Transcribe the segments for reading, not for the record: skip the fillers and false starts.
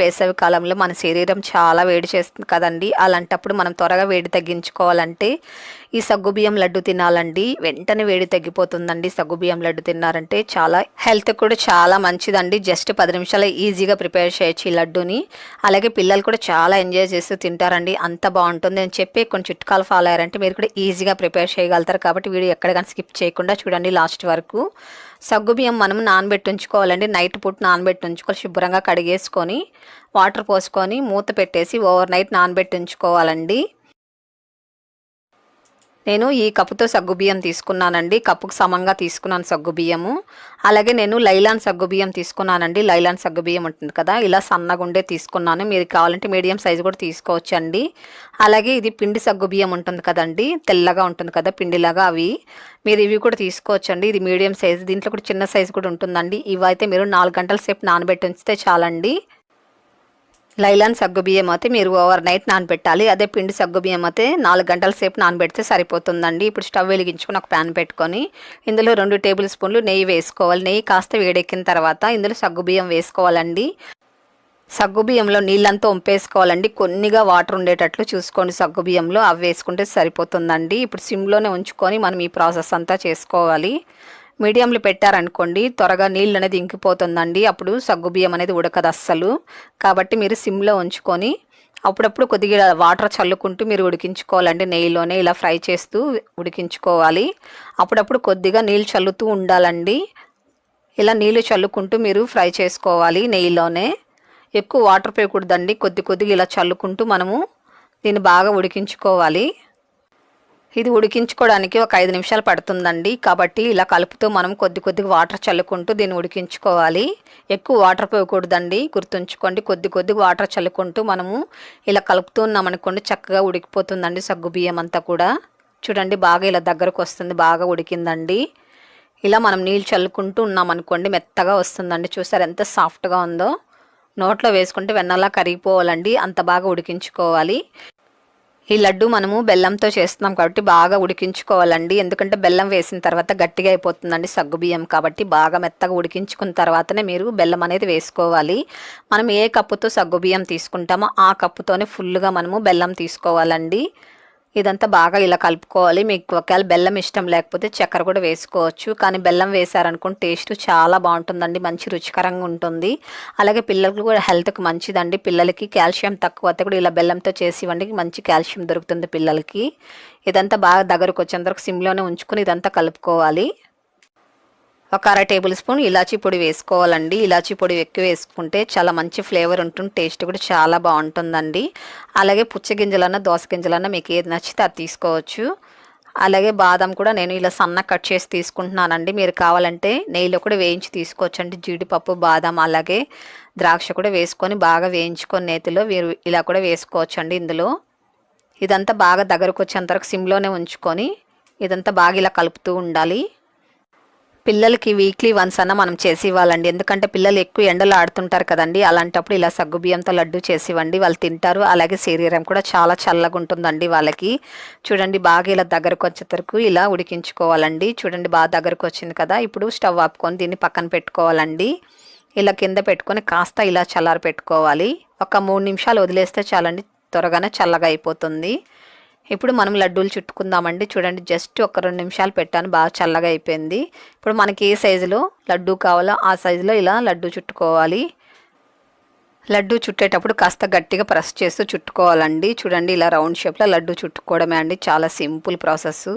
వేసవి కాలంలో మన శరీరం చాలా వేడి చేస్తుంది కదండి. అలాంటప్పుడు మనం త్వరగా వేడి తగ్గించుకోవాలంటే ఈ సగ్గుబియ్యం లడ్డు తినాలండి. వెంటనే వేడి తగ్గిపోతుందండి. సగ్గుబియ్యం లడ్డు తిన్నారంటే చాలా హెల్త్ కూడా చాలా మంచిదండి. జస్ట్ 10 నిమిషాలు ఈజీగా ప్రిపేర్ చేయొచ్చు ఈ లడ్డుని. అలాగే పిల్లలు కూడా చాలా ఎంజాయ్ చేస్తూ తింటారండి. అంత బాగుంటుంది. నేను చెప్పే కొన్ని చిట్కాలు ఫాలో అయ్యారంటే మీరు కూడా ఈజీగా ప్రిపేర్ చేయగలుగుతారు. కాబట్టి వీడియో ఎక్కడ కానీ స్కిప్ చేయకుండా చూడండి లాస్ట్ వరకు. సగ్గుబియ్యం మనం నానబెట్టి ఉంచుకోవాలండి. నైట్ పూట నానబెట్టి ఉంచుకోవాలి. శుభ్రంగా కడిగేసుకొని వాటర్ పోసుకొని మూత పెట్టేసి ఓవర్ నైట్ నానబెట్టి ఉంచుకోవాలండి. నేను ఈ కప్పుతో సగ్గుబియ్యం తీసుకున్నానండి. కప్పుకు సమంగా తీసుకున్నాను సగ్గుబియ్యము. అలాగే నేను లైలాన్ సగ్గుబియ్యం తీసుకున్నానండి. లైలాన్ సగ్గుబియ్యం ఉంటుంది కదా, ఇలా సన్నగుండే తీసుకున్నాను. మీరు కావాలంటే మీడియం సైజు కూడా తీసుకోవచ్చండి. అలాగే ఇది పిండి సగ్గుబియ్యం ఉంటుంది కదండి, తెల్లగా ఉంటుంది కదా పిండిలాగా, మీరు ఇవి కూడా తీసుకోవచ్చండి. ఇది మీడియం సైజు. దీంట్లో కూడా చిన్న సైజు కూడా ఉంటుందండి. ఇవైతే మీరు 4 గంటల సేపు నానబెట్టి ఉంచితే చాలండి. లైలాన్ సగ్గుబియ్యం అయితే మీరు ఓవర్ నైట్ నానబెట్టాలి. అదే పిండి సగ్గుబియ్యం అయితే 4 గంటల సేపు నానబెడితే సరిపోతుందండి. ఇప్పుడు స్టవ్ వెలిగించుకొని ఒక ప్యాన్ పెట్టుకొని ఇందులో 2 టేబుల్ స్పూన్లు నెయ్యి వేసుకోవాలి. నెయ్యి కాస్త వేడెక్కిన తర్వాత ఇందులో సగ్గుబియ్యం వేసుకోవాలండి. సగ్గుబియ్యంలో నీళ్ళంతా వంపేసుకోవాలండి. కొన్నిగా వాటర్ ఉండేటట్లు చూసుకోండి సగ్గుబియ్యంలో. అవి వేసుకుంటే సరిపోతుందండి. ఇప్పుడు సిమ్లోనే ఉంచుకొని మనం ఈ ప్రాసెస్ అంతా చేసుకోవాలి. మీడియంలో పెట్టారనుకోండి త్వరగా నీళ్ళు అనేది ఇంకిపోతుందండి. అప్పుడు సగ్గుబియ్యం అనేది ఉడకదు అస్సలు. కాబట్టి మీరు సిమ్లో ఉంచుకొని అప్పుడప్పుడు కొద్దిగా వాటర్ చల్లుకుంటూ మీరు ఉడికించుకోవాలండి. నెయ్యిలోనే ఇలా ఫ్రై చేస్తూ ఉడికించుకోవాలి. అప్పుడప్పుడు కొద్దిగా నీళ్ళు చల్లుతూ ఉండాలండి. ఇలా నీళ్ళు చల్లుకుంటూ మీరు ఫ్రై చేసుకోవాలి నెయ్యిలోనే. ఎక్కువ వాటర్ పోయకూడదండి. కొద్దిగా ఇలా చల్లుకుంటూ మనము దీన్ని బాగా ఉడికించుకోవాలి. ఇది ఉడికించుకోవడానికి ఒక 5 నిమిషాలు పడుతుందండి. కాబట్టి ఇలా కలుపుతూ మనం కొద్దిగా వాటర్ చల్లుకుంటూ దీన్ని ఉడికించుకోవాలి. ఎక్కువ వాటర్ పోయకూడదండి, గుర్తుంచుకోండి. కొద్దిగా వాటర్ చల్లుకుంటూ మనము ఇలా కలుపుతూ ఉన్నామనుకోండి చక్కగా ఉడికిపోతుందండి సగ్గుబియ్యం అంతా కూడా. చూడండి బాగా ఇలా దగ్గరకు వస్తుంది, బాగా ఉడికిందండి. ఇలా మనం నీళ్ళు చల్లుకుంటూ ఉన్నామనుకోండి మెత్తగా వస్తుందండి. చూసారు ఎంత సాఫ్ట్గా ఉందో. నోట్లో వేసుకుంటే వెన్నలా కరిగిపోవాలండి. అంత బాగా ఉడికించుకోవాలి. ఈ లడ్డు మనము బెల్లంతో చేస్తున్నాం కాబట్టి బాగా ఉడికించుకోవాలండి. ఎందుకంటే బెల్లం వేసిన తర్వాత గట్టిగా అయిపోతుందండి సగ్గుబియ్యం. కాబట్టి బాగా మెత్తగా ఉడికించుకున్న తర్వాతనే మీరు బెల్లం అనేది వేసుకోవాలి. మనం ఏ కప్పుతో సగ్గుబియ్యం తీసుకుంటామో ఆ కప్పుతోనే ఫుల్గా మనము బెల్లం తీసుకోవాలండి. ఇదంతా బాగా ఇలా కలుపుకోవాలి. మీకు ఒకవేళ బెల్లం ఇష్టం లేకపోతే చక్కెర కూడా వేసుకోవచ్చు. కానీ బెల్లం వేసారనుకోండి టేస్ట్ చాలా బాగుంటుందండి, మంచి రుచికరంగా ఉంటుంది. అలాగే పిల్లలకు కూడా హెల్త్కి మంచిదండి. పిల్లలకి కాల్షియం తక్కువ అయితే కూడా ఇలా బెల్లంతో చేసి ఇవ్వండి, మంచి కాల్షియం దొరుకుతుంది పిల్లలకి. ఇదంతా బాగా దగ్గరకు వచ్చేంతవరకు సిమ్లోనే ఉంచుకొని ఇదంతా కలుపుకోవాలి. ఒక 1/2 టేబుల్ స్పూన్ ఇలాచీ పొడి వేసుకోవాలండి. ఇలాచీ పొడి ఎక్కువ వేసుకుంటే చాలా మంచి ఫ్లేవర్ ఉంటుంది, టేస్ట్ కూడా చాలా బాగుంటుందండి. అలాగే పుచ్చగింజలన్నా దోస గింజలన్నా మీకు ఏది నచ్చితే అది తీసుకోవచ్చు. అలాగే బాదం కూడా నేను ఇలా సన్న కట్ చేసి తీసుకుంటున్నానండి. మీరు కావాలంటే నెయ్యిలో కూడా వేయించి తీసుకోవచ్చండి. జీడిపప్పు, బాదం అలాగే ద్రాక్ష కూడా వేసుకొని బాగా వేయించుకొని నేతిలో మీరు ఇలా కూడా వేసుకోవచ్చండి ఇందులో. ఇదంతా బాగా దగ్గరకు వచ్చేంతవరకు సిమ్లోనే ఉంచుకొని ఇదంతా బాగా ఇలా కలుపుతూ ఉండాలి. పిల్లలకి వీక్లీ వన్స్ అన్న మనం చేసి ఇవ్వాలండి. ఎందుకంటే పిల్లలు ఎక్కువ ఎండలో ఆడుతుంటారు కదండి. అలాంటప్పుడు ఇలా సగ్గుబియ్యంతో లడ్డు చేసి ఇవ్వండి, వాళ్ళు తింటారు. అలాగే శరీరం కూడా చాలా చల్లగా ఉంటుందండి వాళ్ళకి. చూడండి బాగా ఇలా దగ్గరకు వచ్చేసరికి ఇలా ఉడికించుకోవాలండి. చూడండి బాగా దగ్గరకు వచ్చింది కదా. ఇప్పుడు స్టవ్ ఆపుకొని దీన్ని పక్కన పెట్టుకోవాలండి. ఇలా కింద పెట్టుకొని కాస్త ఇలా చల్లారి పెట్టుకోవాలి. ఒక 3 నిమిషాలు వదిలేస్తే చాలండి, త్వరగానే చల్లగా అయిపోతుంది. ఇప్పుడు మనం లడ్డూలు చుట్టుకుందామండి. చూడండి జస్ట్ ఒక 2 నిమిషాలు పెట్టాను, బాగా చల్లగా అయిపోయింది. ఇప్పుడు మనకి ఏ సైజులో లడ్డూ కావాలో ఆ సైజులో ఇలా లడ్డూ చుట్టుకోవాలి. లడ్డూ చుట్టేటప్పుడు కాస్త గట్టిగా ప్రెస్ చేస్తూ చుట్టుకోవాలండి. చూడండి ఇలా రౌండ్ షేప్లో లడ్డూ చుట్టుకోవడమే అండి, చాలా సింపుల్ ప్రాసెస్.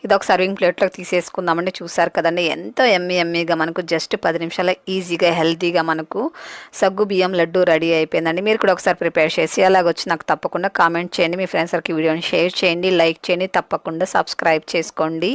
ఇది ఒక సర్వింగ్ ప్లేట్లోకి తీసేసుకుందామండి. చూసారు కదండి ఎంతో ఎమ్మీగా మనకు జస్ట్ 10 నిమిషాల ఈజీగా హెల్తీగా మనకు సగ్గు బియ్యం లడ్డూ రెడీ అయిపోయిందండి. మీరు కూడా ఒకసారి ప్రిపేర్ చేసి అలాగొచ్చి నాకు తప్పకుండా కామెంట్ చేయండి. మీ ఫ్రెండ్స్కి వీడియోని షేర్ చేయండి, లైక్ చేయండి, తప్పకుండా సబ్స్క్రైబ్ చేసుకోండి.